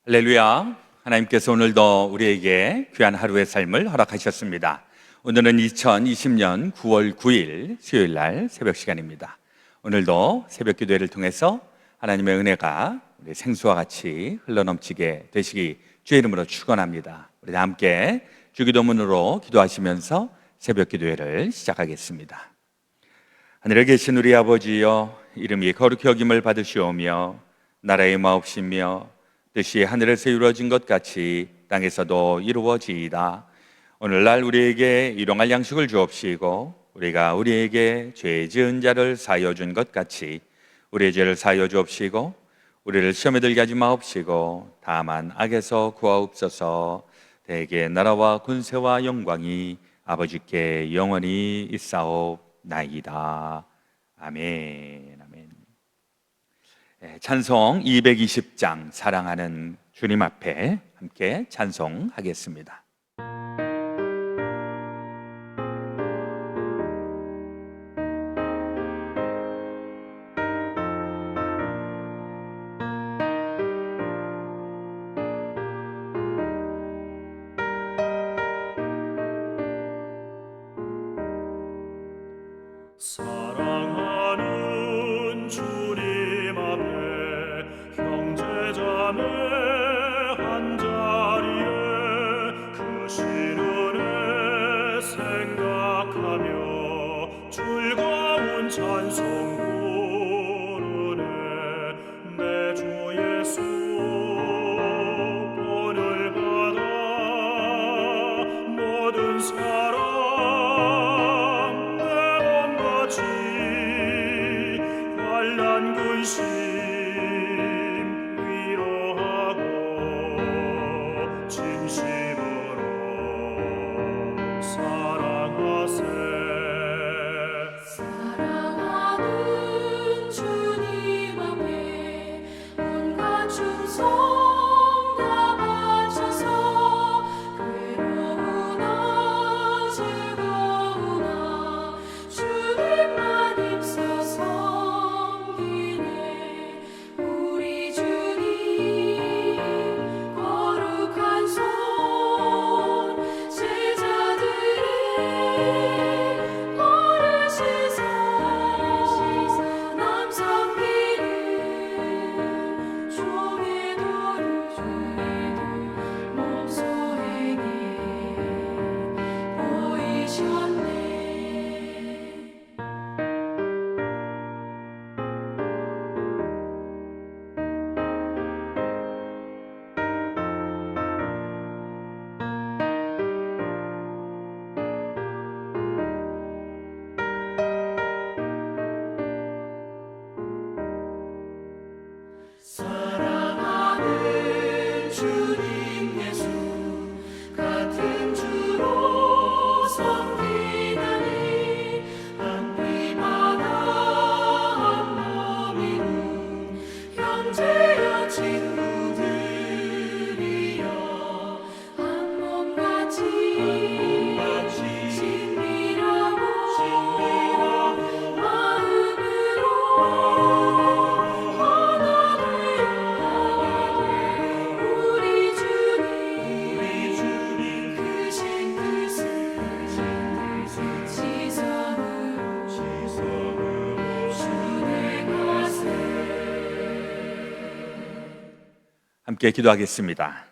할렐루야. 하나님께서 오늘도 우리에게 귀한 하루의 삶을 허락하셨습니다. 오늘은 2020년 9월 9일 수요일 날 새벽 시간입니다. 오늘도 새벽 기도회를 통해서 하나님의 은혜가 우리 생수와 같이 흘러넘치게 되시기 주의 이름으로 축원합니다. 우리 다 함께 주기도문으로 기도하시면서 새벽 기도회를 시작하겠습니다. 하늘에 계신 우리 아버지여, 이름이 거룩히 여김을 받으시오며 나라의 마옵시며 뜻이 하늘에서 이루어진 것 같이 땅에서도 이루어지이다. 오늘날 우리에게 일용할 양식을 주옵시고 우리가 우리에게 죄 지은 자를 사하여 준 것 같이 우리의 죄를 사하여 주옵시고 우리를 시험에 들게 하지 마옵시고 다만 악에서 구하옵소서. 대개 나라와 군세와 영광이 아버지께 영원히 있사옵나이다. 아멘. 아멘. 찬송 220장 사랑하는 주님 앞에 함께 찬송하겠습니다. 사랑하는 주님 앞에 형제자매 한자리에 그 신은혜 생각하며 즐거운 찬송 부르네. 내 주 예수 본을 받아 모든 사랑 환난 근심 위로하고 진심으로 사랑하세. 사랑하는 주님 앞에 온갖 충성 다 바쳐서 괴로우나 즐거우나 주님만 입소서. 우리 주님 거룩한 손 제자들의 버르시사 남 섬기는 종의 도를 목소에게 보이셨네. 사랑하는 주님 예수 같은 주로 섬기다니 한 피바다 한 몸이룬 형제여 친구들이여 한 몸같이 친밀하고 마음으로 우리 주님 크신 뜻을 지성으로 준행하세. 함께 기도하겠습니다.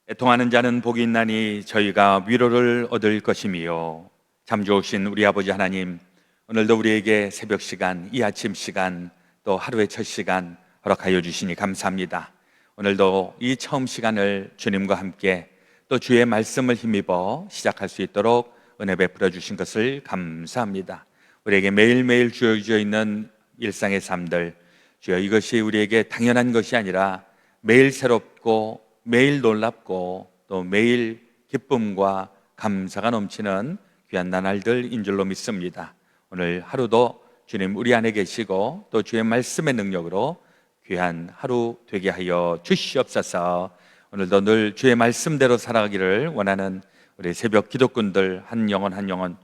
애통하는 자는 복이 있나니 저희가 위로를 얻을 것이며 참 좋으신 우리 아버지 하나님, 오늘도 우리에게 새벽 시간, 이 아침 시간, 또 하루의 첫 시간 허락하여 주시니 감사합니다. 오늘도 이 처음 시간을 주님과 함께 또 주의 말씀을 힘입어 시작할 수 있도록 은혜 베풀어 주신 것을 감사합니다. 우리에게 매일매일 주어져 있는 일상의 삶들, 주여 이것이 우리에게 당연한 것이 아니라 매일 새롭고 매일 놀랍고 또 매일 기쁨과 감사가 넘치는 귀한 나날들인 줄로 믿습니다. 오늘 하루도 주님 우리 안에 계시고 또 주의 말씀의 능력으로 귀한 하루 되게 하여 주시옵소서. 오늘도 늘 주의 말씀대로 살아가기를 원하는 우리 새벽 기도꾼들 한 영혼 한 영혼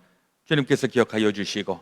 주님께서 기억하여 주시고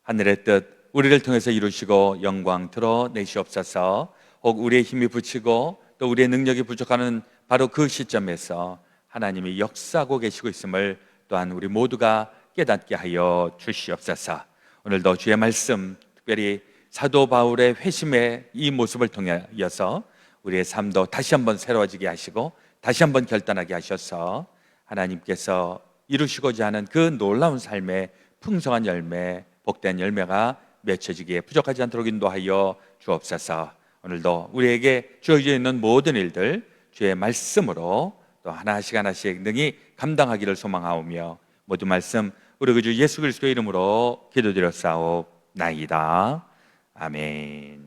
하늘의 뜻 우리를 통해서 이루시고 영광 드러내시옵소서. 혹 우리의 힘이 부치고 또 우리의 능력이 부족하는 바로 그 시점에서 하나님이 역사하고 계시고 있음을 또한 우리 모두가 깨닫게 하여 주시옵소서. 오늘도 주의 말씀, 특별히 사도 바울의 회심의 이 모습을 통하여서 우리의 삶도 다시 한번 새로워지게 하시고 다시 한번 결단하게 하셔서 하나님께서 이루시고자 하는 그 놀라운 삶의 풍성한 열매, 복된 열매가 맺혀지기에 부족하지 않도록 인도하여 주옵소서. 오늘도 우리에게 주어져 있는 모든 일들 주의 말씀으로 또 하나씩 하나씩 능히 감당하기를 소망하오며 모든 말씀 우리 그 주 예수 그리스도의 이름으로 기도드렸사옵나이다. 아멘.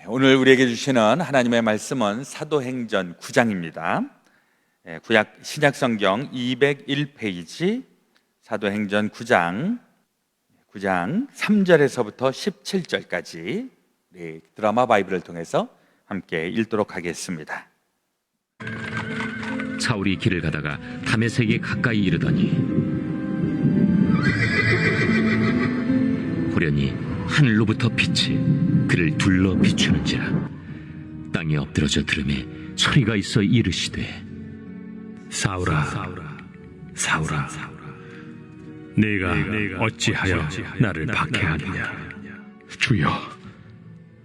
오늘 우리에게 주시는 하나님의 말씀은 사도행전 9장입니다. 구약 신약성경 201페이지 사도행전 9장 3절에서부터 17절까지 드라마 바이블을 통해서 함께 읽도록 하겠습니다. 사울이 길을 가다가 다메섹에 가까이 이르더니 호련히 하늘로부터 빛이 그를 둘러 비추는지라. 땅에 엎드러져 들음에 소리가 있어 이르시되 사울아, 사울아, 네가 어찌하여 나를 박해하느냐? 주여,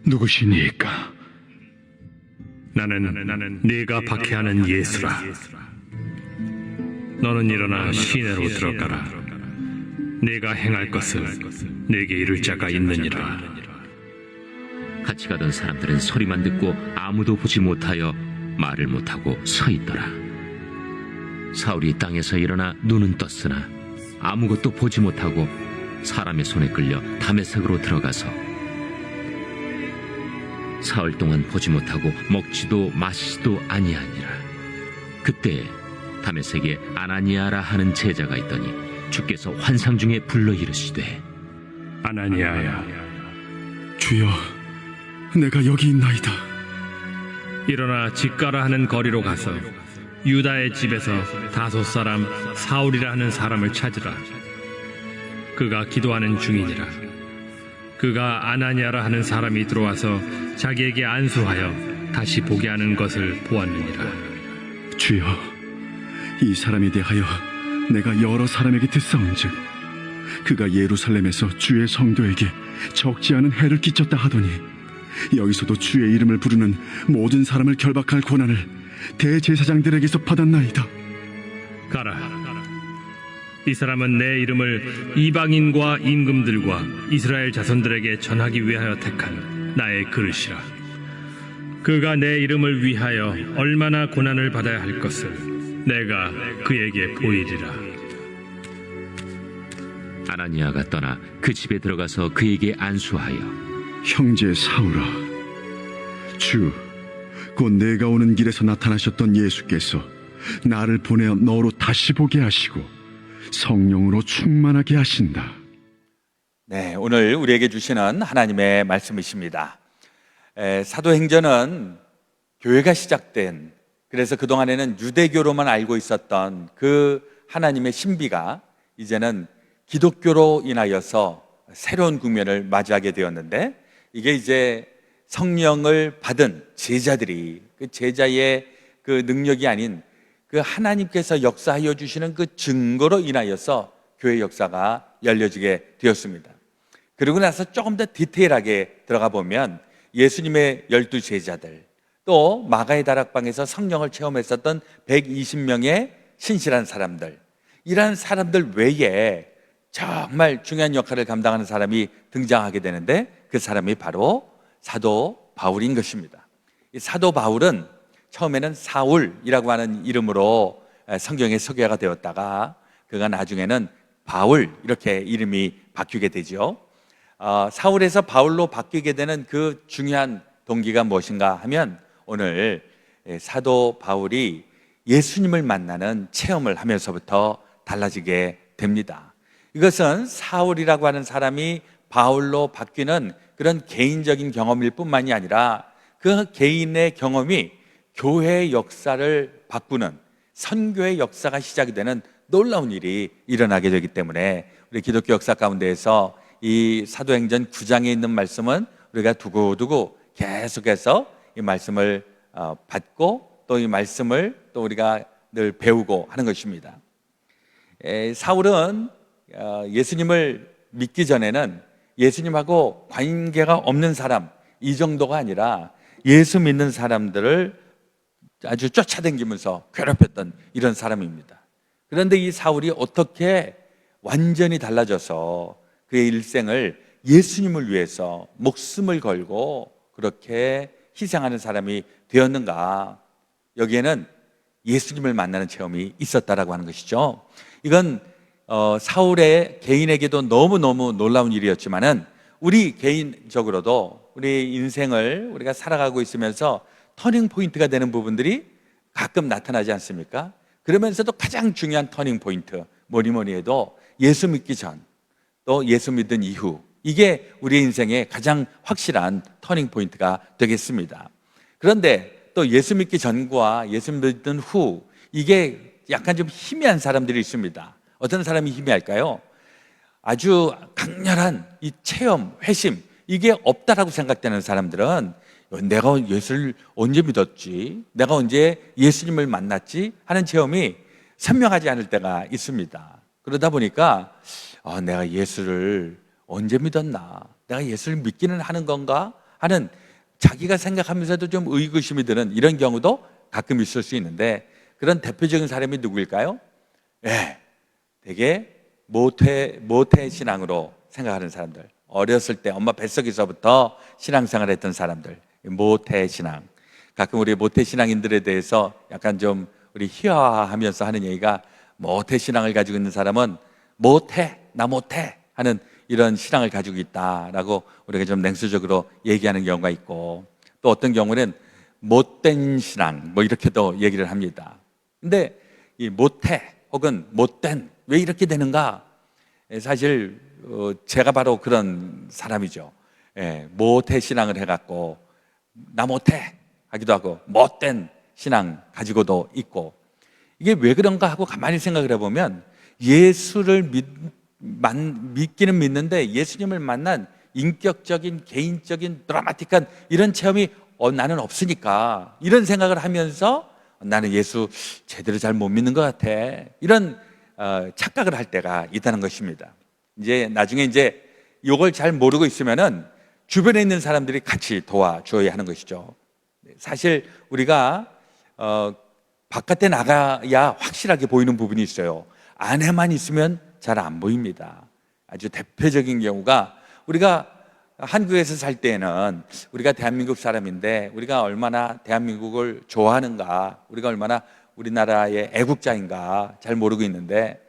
누구시니까? 나는 네가 박해하는 예수라. 너는 일어나 시내로 들어가라. 네가 행할 것을 네게 이룰 자가 있느니라. 같이 가던 사람들은 소리만 듣고 아무도 보지 못하여 말을 못하고 서 있더라. 사울이 땅에서 일어나 눈은 떴으나 아무것도 보지 못하고 사람의 손에 끌려 다메섹으로 들어가서 사흘 동안 보지 못하고 먹지도 마시지도 아니하니라. 그때 다메섹에 아나니아라 하는 제자가 있더니 주께서 환상 중에 불러 이르시되 아나니아야, 주여, 내가 여기 있나이다. 일어나 집가라 하는 거리로 가서 유다의 집에서 다섯 사람 사울이라 하는 사람을 찾으라. 그가 기도하는 중이니라. 그가 아나니아라 하는 사람이 들어와서 자기에게 안수하여 다시 보게 하는 것을 보았느니라. 주여, 이 사람에 대하여 내가 여러 사람에게 듣사온즉 그가 예루살렘에서 주의 성도에게 적지 않은 해를 끼쳤다 하더니 여기서도 주의 이름을 부르는 모든 사람을 결박할 권한을 대제사장들에게서 받았나이다. 가라. 이 사람은 내 이름을 이방인과 임금들과 이스라엘 자손들에게 전하기 위하여 택한 나의 그릇이라. 그가 내 이름을 위하여 얼마나 고난을 받아야 할 것을 내가 그에게 보이리라. 아나니아가 떠나 그 집에 들어가서 그에게 안수하여 형제 사울아, 주 곧 내가 오는 길에서 나타나셨던 예수께서 나를 보내어 너로 다시 보게 하시고 성령으로 충만하게 하신다. 네, 오늘 우리에게 주시는 하나님의 말씀이십니다. 사도행전은 교회가 시작된, 그래서 그동안에는 유대교로만 알고 있었던 그 하나님의 신비가 이제는 기독교로 인하여서 새로운 국면을 맞이하게 되었는데, 이게 이제 성령을 받은 제자들이 그 제자의 그 능력이 아닌 그 하나님께서 역사하여 주시는 그 증거로 인하여서 교회 역사가 열려지게 되었습니다. 그리고 나서 조금 더 디테일하게 들어가 보면 예수님의 12 제자들, 또 마가의 다락방에서 성령을 체험했었던 120명의 신실한 사람들, 이러한 사람들 외에 정말 중요한 역할을 감당하는 사람이 등장하게 되는데, 그 사람이 바로 사도 바울인 것입니다. 이 사도 바울은 처음에는 사울이라고 하는 이름으로 성경에 소개가 되었다가 그가 나중에는 바울, 이렇게 이름이 바뀌게 되죠. 사울에서 바울로 바뀌게 되는 그 중요한 동기가 무엇인가 하면, 오늘 사도 바울이 예수님을 만나는 체험을 하면서부터 달라지게 됩니다. 이것은 사울이라고 하는 사람이 바울로 바뀌는 그런 개인적인 경험일 뿐만이 아니라 그 개인의 경험이 교회의 역사를 바꾸는, 선교의 역사가 시작이 되는 놀라운 일이 일어나게 되기 때문에 우리 기독교 역사 가운데에서 이 사도행전 9장에 있는 말씀은 우리가 두고두고 계속해서 이 말씀을 받고 또 이 말씀을 또 우리가 늘 배우고 하는 것입니다. 사울은 예수님을 믿기 전에는 예수님하고 관계가 없는 사람, 이 정도가 아니라 예수 믿는 사람들을 아주 쫓아다니면서 괴롭혔던 이런 사람입니다. 그런데 이 사울이 어떻게 완전히 달라져서 그의 일생을 예수님을 위해서 목숨을 걸고 그렇게 희생하는 사람이 되었는가? 여기에는 예수님을 만나는 체험이 있었다라고 하는 것이죠. 이건 사울의 개인에게도 너무너무 놀라운 일이었지만은 우리 개인적으로도 우리 인생을 우리가 살아가고 있으면서 터닝 포인트가 되는 부분들이 가끔 나타나지 않습니까? 그러면서도 가장 중요한 터닝 포인트, 뭐니 해도 예수 믿기 전, 또 예수 믿은 이후, 이게 우리 인생의 가장 확실한 터닝 포인트가 되겠습니다. 그런데 또 예수 믿기 전과 예수 믿은 후, 이게 약간 좀 희미한 사람들이 있습니다. 어떤 사람이 희미할까요? 아주 강렬한 이 체험, 회심, 이게 없다라고 생각되는 사람들은 내가 예수를 언제 믿었지? 내가 언제 예수님을 만났지? 하는 체험이 선명하지 않을 때가 있습니다. 그러다 보니까 내가 예수를 언제 믿었나? 내가 예수를 믿기는 하는 건가? 하는 자기가 생각하면서도 좀 의구심이 드는 이런 경우도 가끔 있을 수 있는데, 그런 대표적인 사람이 누구일까요? 되게 모태 신앙으로 생각하는 사람들, 어렸을 때 엄마 뱃속에서부터 신앙생활을 했던 사람들, 모태 신앙. 가끔 우리 모태 신앙인들에 대해서 약간 좀 우리 희화하면서 하는 얘기가, 모태 신앙을 가지고 있는 사람은 나 못해 하는 이런 신앙을 가지고 있다라고 우리가 좀 냉소적으로 얘기하는 경우가 있고, 또 어떤 경우는 못된 신앙 뭐 이렇게도 얘기를 합니다. 근데 이 모태 혹은 못된, 왜 이렇게 되는가? 사실 제가 바로 그런 사람이죠. 모태 신앙을 해갖고 나 못해 하기도 하고, 못된 신앙 가지고도 있고, 이게 왜 그런가 하고 가만히 생각을 해보면, 예수를 믿기는 믿는데 예수님을 만난 인격적인, 개인적인, 드라마틱한 이런 체험이 나는 없으니까, 이런 생각을 하면서 나는 예수 제대로 잘 못 믿는 것 같아, 이런 착각을 할 때가 있다는 것입니다. 나중에 이걸 잘 모르고 있으면은 주변에 있는 사람들이 같이 도와줘야 하는 것이죠. 사실 우리가 바깥에 나가야 확실하게 보이는 부분이 있어요. 안에만 있으면 잘 안 보입니다. 아주 대표적인 경우가, 우리가 한국에서 살 때에는 우리가 대한민국 사람인데 우리가 얼마나 대한민국을 좋아하는가, 우리가 얼마나 우리나라의 애국자인가 잘 모르고 있는데,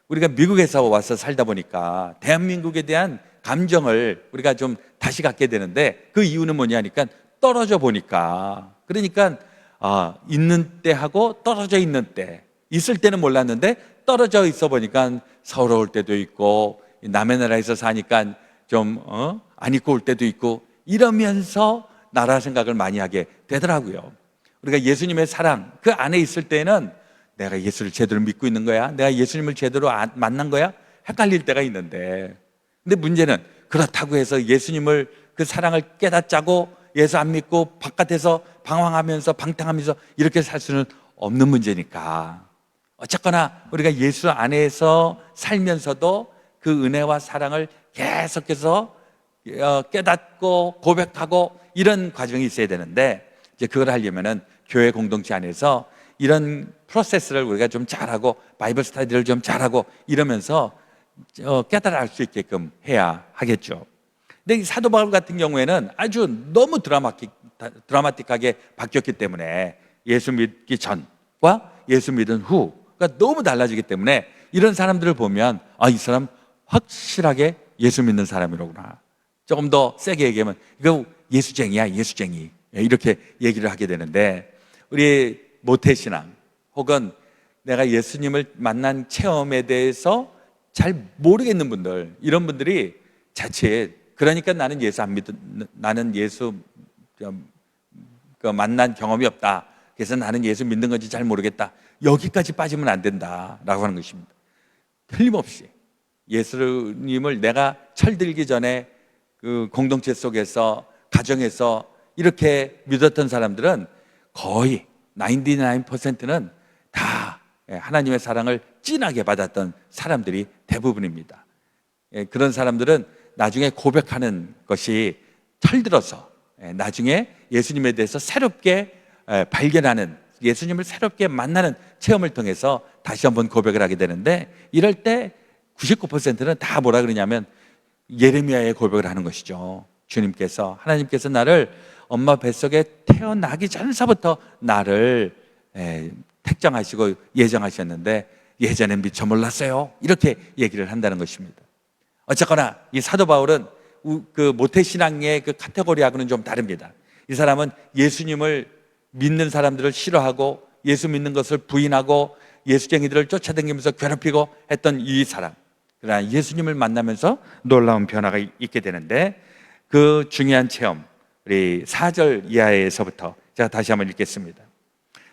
우리가 미국에서 와서 살다 보니까 대한민국에 대한 감정을 우리가 좀 다시 갖게 되는데, 그 이유는 뭐냐니까 떨어져 보니까. 그러니까 있는 때하고 떨어져 있는 때, 있을 때는 몰랐는데 떨어져 있어 보니까 서러울 때도 있고, 남의 나라에서 사니까 좀 안 입고 올 때도 있고, 이러면서 나라 생각을 많이 하게 되더라고요. 우리가 예수님의 사랑 그 안에 있을 때는 내가 예수를 제대로 믿고 있는 거야? 내가 예수님을 제대로 만난 거야? 헷갈릴 때가 있는데, 근데 문제는 그렇다고 해서 예수님을, 그 사랑을 깨닫자고 예수 안 믿고 바깥에서 방황하면서 방탕하면서 이렇게 살 수는 없는 문제니까, 어쨌거나 우리가 예수 안에서 살면서도 그 은혜와 사랑을 계속해서 깨닫고 고백하고 이런 과정이 있어야 되는데, 그걸 하려면은 교회 공동체 안에서 이런 프로세스를 우리가 좀 잘하고, 바이블 스터디를 좀 잘하고 이러면서 깨달아 알 수 있게끔 해야 하겠죠. 근데 이 사도 바울 같은 경우에는 아주 너무 드라마틱하게 바뀌었기 때문에, 예수 믿기 전과 예수 믿은 후가 너무 달라지기 때문에, 이런 사람들을 보면 이 사람 확실하게 예수 믿는 사람이로구나, 조금 더 세게 얘기하면 이거 예수쟁이야, 예수쟁이, 이렇게 얘기를 하게 되는데, 우리 모태신앙 혹은 내가 예수님을 만난 체험에 대해서 잘 모르겠는 분들, 이런 분들이 자칫, 그러니까 나는 예수 만난 경험이 없다, 그래서 나는 예수 믿는 건지 잘 모르겠다, 여기까지 빠지면 안 된다라고 하는 것입니다. 틀림없이 예수님을 내가 철들기 전에 그 공동체 속에서, 가정에서 이렇게 믿었던 사람들은 거의 99%는 다 하나님의 사랑을 진하게 받았던 사람들이 대부분입니다. 그런 사람들은 나중에 고백하는 것이 철들어서 나중에 예수님에 대해서 새롭게 발견하는, 예수님을 새롭게 만나는 체험을 통해서 다시 한번 고백을 하게 되는데, 이럴 때 99%는 다 뭐라 그러냐면 예레미야의 고백을 하는 것이죠. 주님께서, 하나님께서 나를 엄마 뱃속에 태어나기 전서부터 나를 택정하시고 예정하셨는데 예전엔 미처 몰랐어요. 이렇게 얘기를 한다는 것입니다. 어쨌거나 이 사도 바울은 그 모태신앙의 그 카테고리하고는 좀 다릅니다. 이 사람은 예수님을 믿는 사람들을 싫어하고 예수 믿는 것을 부인하고 예수쟁이들을 쫓아다니면서 괴롭히고 했던 이 사람, 그러나 예수님을 만나면서 놀라운 변화가 있게 되는데, 그 중요한 체험, 우리 4절 이하에서부터 제가 다시 한번 읽겠습니다.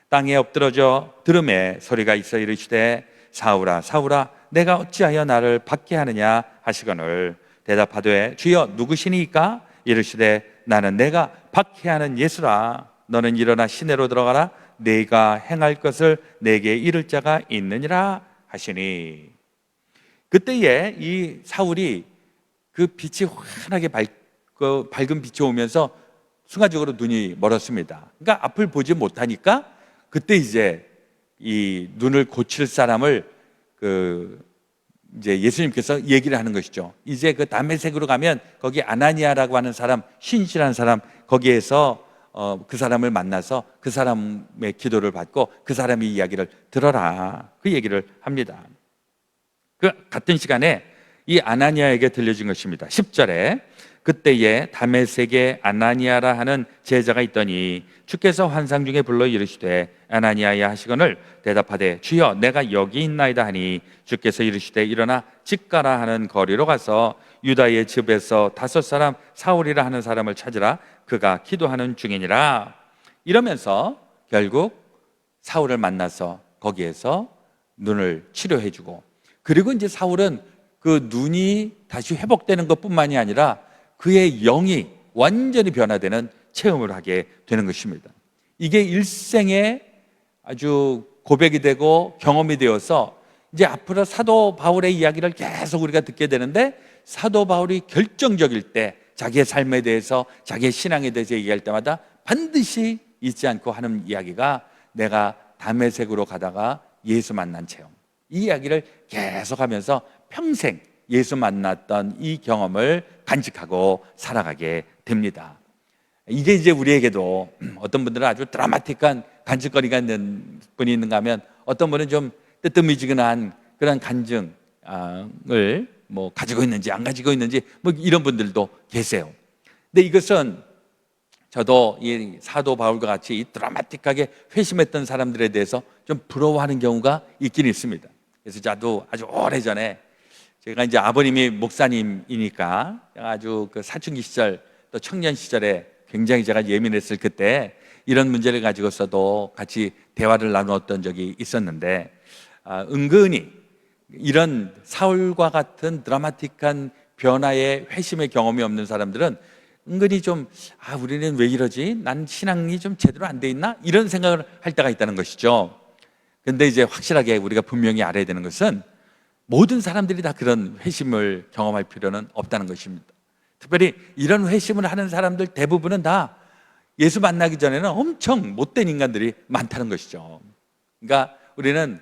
땅에 엎드러져 들음에 소리가 있어 이르시되 사울아 사울아 내가 어찌하여 나를 박해하느냐 하시거늘 대답하되 주여 누구시니까? 이르시되 나는 내가 박해하는 예수라. 너는 일어나 시내로 들어가라. 네가 행할 것을 내게 이를 자가 있느니라 하시니. 그때에 이 사울이 그 빛이 환하게 밝은 빛이 오면서 순간적으로 눈이 멀었습니다. 그러니까 앞을 보지 못하니까 그때 이제 이 눈을 고칠 사람을 이제 예수님께서 얘기를 하는 것이죠. 이제 그 다메섹으로 가면 거기 아나니아라고 하는 사람, 신실한 사람, 거기에서 그 사람을 만나서 그 사람의 기도를 받고 그 사람의 이야기를 들어라, 그 얘기를 합니다. 그 같은 시간에 이 아나니아에게 들려진 것입니다. 10절에 그때에 다메섹에 아나니아라 하는 제자가 있더니 주께서 환상 중에 불러 이르시되 아나니아야 하시거늘 대답하되 주여 내가 여기 있나이다 하니 주께서 이르시되 일어나 직가라 하는 거리로 가서 유다의 집에서 5 사울이라 하는 사람을 찾으라. 그가 기도하는 중이니라. 이러면서 결국 사울을 만나서 거기에서 눈을 치료해주고, 그리고 이제 사울은 그 눈이 다시 회복되는 것뿐만이 아니라 그의 영이 완전히 변화되는 체험을 하게 되는 것입니다. 이게 일생의 아주 고백이 되고 경험이 되어서 이제 앞으로 사도 바울의 이야기를 계속 우리가 듣게 되는데, 사도 바울이 결정적일 때 자기의 삶에 대해서, 자기의 신앙에 대해서 얘기할 때마다 반드시 잊지 않고 하는 이야기가 내가 다메섹으로 가다가 예수 만난 체험, 이 이야기를 계속하면서 평생 예수 만났던 이 경험을 간직하고 살아가게 됩니다. 이게 이제 우리에게도 어떤 분들은 아주 드라마틱한 간직거리가 있는 분이 있는가 하면, 어떤 분은 좀 뜨뜻미지근한 그런 간증을 뭐 가지고 있는지 안 가지고 있는지 뭐 이런 분들도 계세요. 근데 이것은 저도 이 사도 바울과 같이 이 드라마틱하게 회심했던 사람들에 대해서 좀 부러워하는 경우가 있긴 있습니다. 그래서 저도 아주 오래전에, 제가 이제 아버님이 목사님이니까 아주 그 사춘기 시절 또 청년 시절에 굉장히 제가 예민했을 그때 이런 문제를 가지고서도 같이 대화를 나누었던 적이 있었는데, 은근히 이런 사울과 같은 드라마틱한 변화의 회심의 경험이 없는 사람들은 은근히 좀 우리는 왜 이러지? 난 신앙이 좀 제대로 안 돼 있나? 이런 생각을 할 때가 있다는 것이죠. 근데 이제 확실하게 우리가 분명히 알아야 되는 것은 모든 사람들이 다 그런 회심을 경험할 필요는 없다는 것입니다. 특별히 이런 회심을 하는 사람들 대부분은 다 예수 만나기 전에는 엄청 못된 인간들이 많다는 것이죠. 그러니까 우리는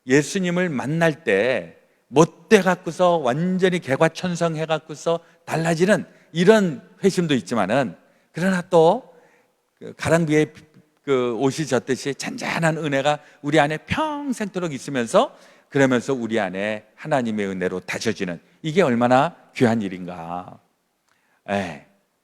예수님을 만날 때 못돼 갖고서 완전히 개과천선해 갖고서 달라지는 이런 회심도 있지만은, 그러나 또 가랑비에 그 옷이 젖듯이 잔잔한 은혜가 우리 안에 평생토록 있으면서, 그러면서 우리 안에 하나님의 은혜로 다져지는, 이게 얼마나 귀한 일인가.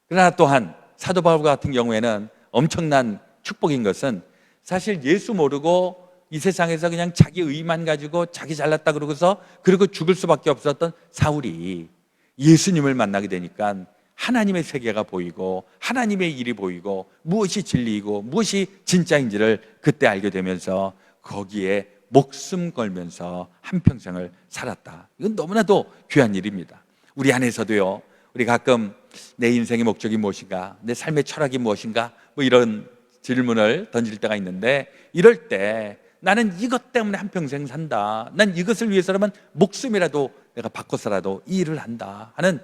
그러나 또한 사도 바울 같은 경우에는 엄청난 축복인 것은, 사실 예수 모르고 이 세상에서 그냥 자기 의만 가지고 자기 잘났다 그러고서 그리고 죽을 수밖에 없었던 사울이 예수님을 만나게 되니까 하나님의 세계가 보이고 하나님의 일이 보이고 무엇이 진리이고 무엇이 진짜인지를 그때 알게 되면서 거기에 목숨 걸면서 한평생을 살았다. 이건 너무나도 귀한 일입니다. 우리 안에서도요, 우리 가끔 내 인생의 목적이 무엇인가, 내 삶의 철학이 무엇인가, 뭐 이런 질문을 던질 때가 있는데, 이럴 때 나는 이것 때문에 한평생 산다, 난 이것을 위해서라면 목숨이라도 내가 바꿔서라도 이 일을 한다 하는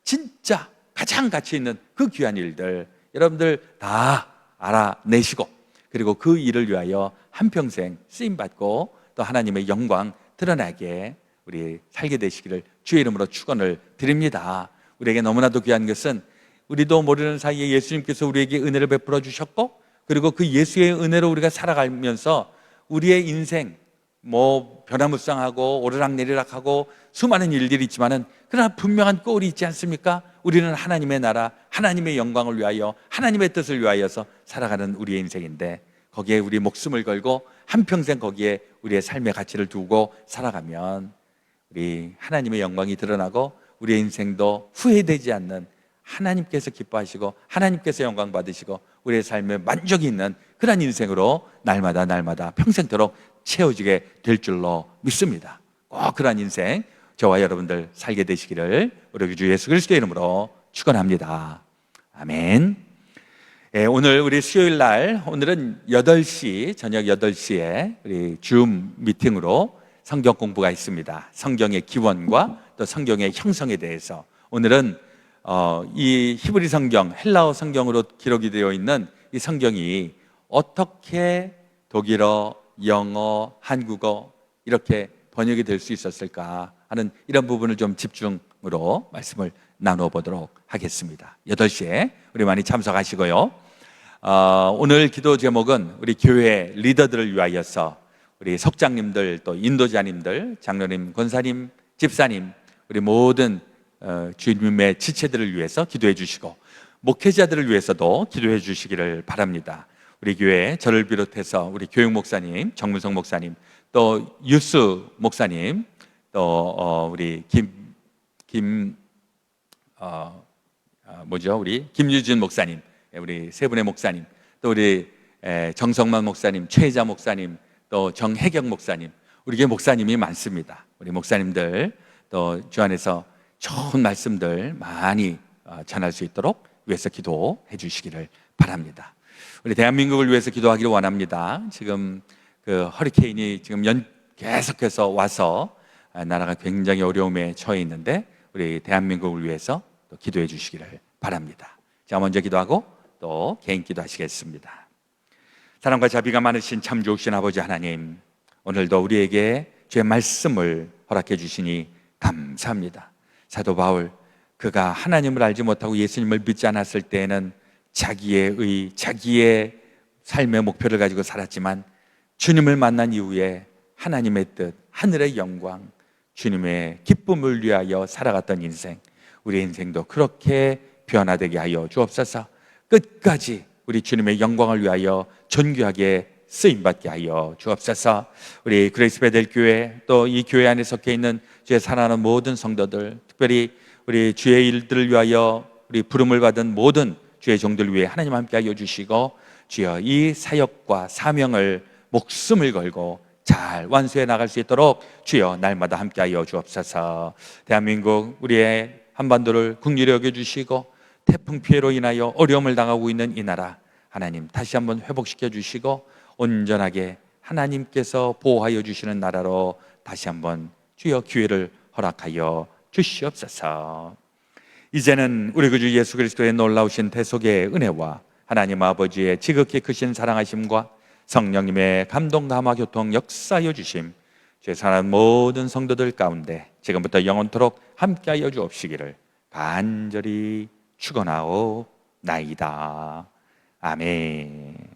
진짜 가장 가치 있는 그 귀한 일들 여러분들 다 알아내시고, 그리고 그 일을 위하여 한평생 쓰임받고 또 하나님의 영광 드러나게 우리 살게 되시기를 주의 이름으로 축원을 드립니다. 우리에게 너무나도 귀한 것은 우리도 모르는 사이에 예수님께서 우리에게 은혜를 베풀어 주셨고, 그리고 그 예수의 은혜로 우리가 살아가면서 우리의 인생 뭐 변화무쌍하고 오르락내리락하고 수많은 일들이 있지만은, 그러나 분명한 꼴이 있지 않습니까? 우리는 하나님의 나라, 하나님의 영광을 위하여, 하나님의 뜻을 위하여서 살아가는 우리의 인생인데, 거기에 우리 목숨을 걸고 한평생 거기에 우리의 삶의 가치를 두고 살아가면 우리 하나님의 영광이 드러나고 우리의 인생도 후회되지 않는, 하나님께서 기뻐하시고 하나님께서 영광 받으시고 우리의 삶에 만족이 있는 그런 인생으로 날마다 평생토록 채워지게 될 줄로 믿습니다. 꼭 그런 인생 저와 여러분들 살게 되시기를 우리 주 예수 그리스도의 이름으로 축원합니다. 아멘. 오늘 우리 수요일 날, 오늘은 8시, 저녁 8시에 우리 줌 미팅으로 성경 공부가 있습니다. 성경의 기원과 또 성경의 형성에 대해서. 오늘은 이 히브리 성경, 헬라어 성경으로 기록이 되어 있는 이 성경이 어떻게 독일어, 영어, 한국어 이렇게 번역이 될 수 있었을까 하는 이런 부분을 좀 집중으로 말씀을 나눠보도록 하겠습니다. 8시에 우리 많이 참석하시고요. 오늘 기도 제목은 우리 교회 리더들을 위하여서 우리 석장님들, 또 인도자님들, 장로님, 권사님, 집사님, 우리 모든 주님의 지체들을 위해서 기도해 주시고, 목회자들을 위해서도 기도해 주시기를 바랍니다. 우리 교회 저를 비롯해서 우리 교육 목사님, 정문성 목사님, 또 유스 목사님, 또 우리 우리 김유진 목사님, 우리 세 분의 목사님, 또 우리 정성만 목사님, 최혜자 목사님, 또 정혜경 목사님, 우리 교회 목사님이 많습니다. 우리 목사님들 또 주 안에서 좋은 말씀들 많이 전할 수 있도록 위해서 기도해 주시기를 바랍니다. 우리 대한민국을 위해서 기도하기를 원합니다. 지금 그 허리케인이 지금 계속해서 와서 나라가 굉장히 어려움에 처해 있는데, 우리 대한민국을 위해서 또 기도해 주시기를 바랍니다. 자, 먼저 기도하고 또 개인 기도하시겠습니다. 사랑과 자비가 많으신 참 좋으신 아버지 하나님, 오늘도 우리에게 주의 말씀을 허락해 주시니 감사합니다. 사도 바울, 그가 하나님을 알지 못하고 예수님을 믿지 않았을 때에는 자기의 자기의 삶의 목표를 가지고 살았지만, 주님을 만난 이후에 하나님의 뜻, 하늘의 영광, 주님의 기쁨을 위하여 살아갔던 인생, 우리의 인생도 그렇게 변화되게 하여 주옵소서. 끝까지 우리 주님의 영광을 위하여 존귀하게 쓰임받게 하여 주옵소서. 우리 그레이스 베델 교회, 또 이 교회 안에 속해 있는 주의 사랑하는 모든 성도들, 특별히 우리 주의 일들을 위하여 우리 부름을 받은 모든 주의 종들 위해 하나님 함께 하여 주시고, 주여 이 사역과 사명을 목숨을 걸고 잘 완수해 나갈 수 있도록 주여 날마다 함께 하여 주옵소서. 대한민국 우리의 한반도를 긍휼히 여겨주시고, 태풍 피해로 인하여 어려움을 당하고 있는 이 나라 하나님 다시 한번 회복시켜 주시고, 온전하게 하나님께서 보호하여 주시는 나라로 다시 한번 주여 기회를 허락하여 주시옵소서. 이제는 우리 구주 예수 그리스도의 놀라우신 대속의 은혜와 하나님 아버지의 지극히 크신 사랑하심과 성령님의 감동 감화 교통 역사하여 주심, 주의 사랑하는 모든 성도들 가운데 지금부터 영원토록 함께하여 주옵시기를 간절히 축원하옵나이다. 아멘.